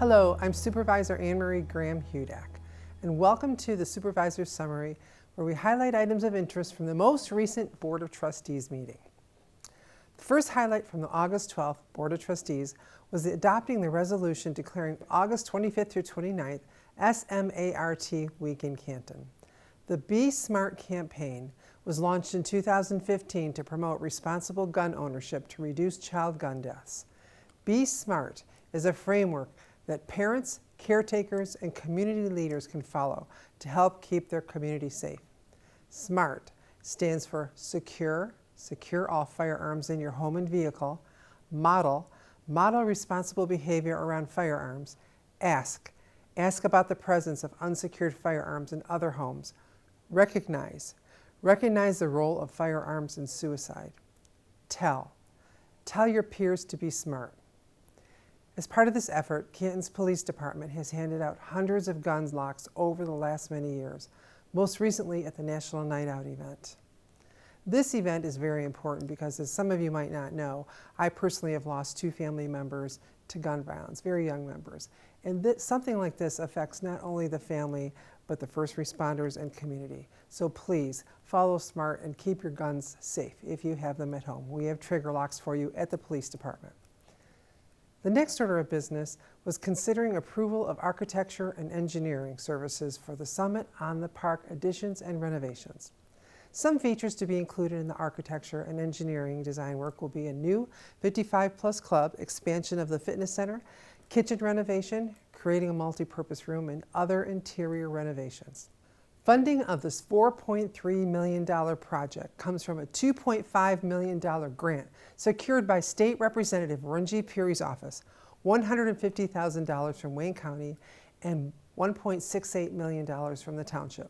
Hello, I'm Supervisor Anne-Marie Graham-Hudak, and welcome to the Supervisor Summary, where we highlight items of interest from the most recent Board of Trustees meeting. The first highlight from the August 12th Board of Trustees was adopting the resolution declaring August 25th through 29th SMART Week in Canton. The Be Smart campaign was launched in 2015 to promote responsible gun ownership to reduce child gun deaths. Be Smart is a framework that parents, caretakers, and community leaders can follow to help keep their community safe. SMART stands for secure all firearms in your home and vehicle, model responsible behavior around firearms, ask about the presence of unsecured firearms in other homes, recognize the role of firearms in suicide, tell your peers to be smart. As part of this effort, Canton's Police Department has handed out hundreds of gun locks over the last many years, most recently at the National Night Out event. This event is very important because, as some of you might not know, I personally have lost 2 family members to gun violence, very young members. And something like this affects not only the family, but the first responders and community. So please, follow SMART and keep your guns safe if you have them at home. We have trigger locks for you at the police department. The next order of business was considering approval of architecture and engineering services for the Summit on the Park additions and renovations. Some features to be included in the architecture and engineering design work will be a new 55-plus club, expansion of the fitness center, kitchen renovation, creating a multi-purpose room, and other interior renovations. Funding of this $4.3 million project comes from a $2.5 million grant secured by State Representative Runji Puri's office, $150,000 from Wayne County, and $1.68 million from the township.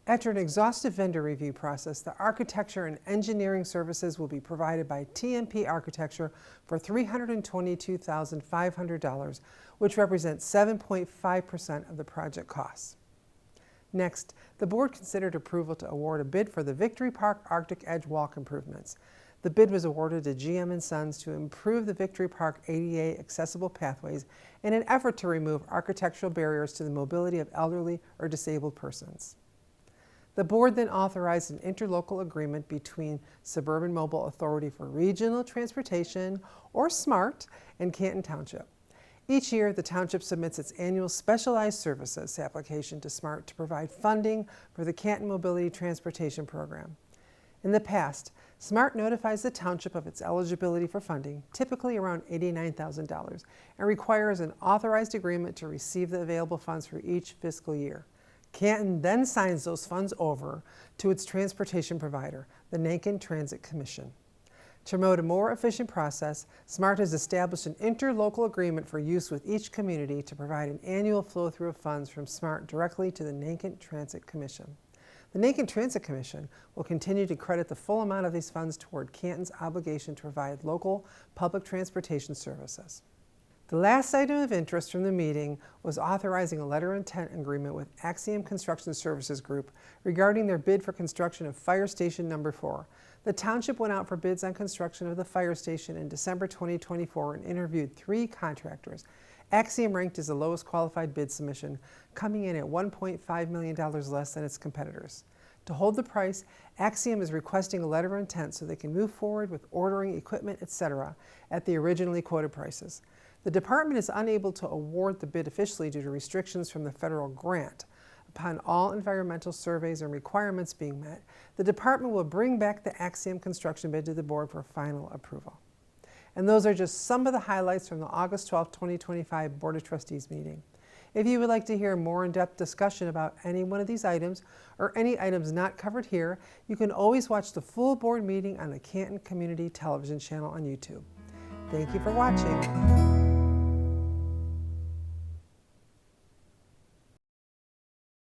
After an exhaustive vendor review process, the architecture and engineering services will be provided by TMP Architecture for $322,500, which represents 7.5% of the project costs. Next, the board considered approval to award a bid for the Victory Park Arctic Edge walk improvements. The bid was awarded to GM & Sons to improve the Victory Park ADA accessible pathways in an effort to remove architectural barriers to the mobility of elderly or disabled persons. The board then authorized an interlocal agreement between Suburban Mobile Authority for Regional Transportation, or SMART, and Canton Township. Each year, the township submits its annual Specialized Services application to SMART to provide funding for the Canton Mobility Transportation Program. In the past, SMART notifies the township of its eligibility for funding, typically around $89,000, and requires an authorized agreement to receive the available funds for each fiscal year. Canton then signs those funds over to its transportation provider, the Canton Transit Commission. To promote a more efficient process, SMART has established an interlocal agreement for use with each community to provide an annual flow-through of funds from SMART directly to the Canton Transit Commission. The Canton Transit Commission will continue to credit the full amount of these funds toward Canton's obligation to provide local public transportation services. The last item of interest from the meeting was authorizing a letter of intent agreement with Axiom Construction Services Group regarding their bid for construction of Fire Station Number 4. The township went out for bids on construction of the fire station in December 2024 and interviewed 3 contractors. Axiom ranked as the lowest qualified bid submission, coming in at $1.5 million less than its competitors. To hold the price, Axiom is requesting a letter of intent so they can move forward with ordering equipment, etc. at the originally quoted prices. The department is unable to award the bid officially due to restrictions from the federal grant. Upon all environmental surveys and requirements being met, the department will bring back the Axiom construction bid to the board for final approval. And those are just some of the highlights from the August 12, 2025 Board of Trustees meeting. If you would like to hear more in-depth discussion about any one of these items or any items not covered here, you can always watch the full board meeting on the Canton Community Television channel on YouTube. Thank you for watching.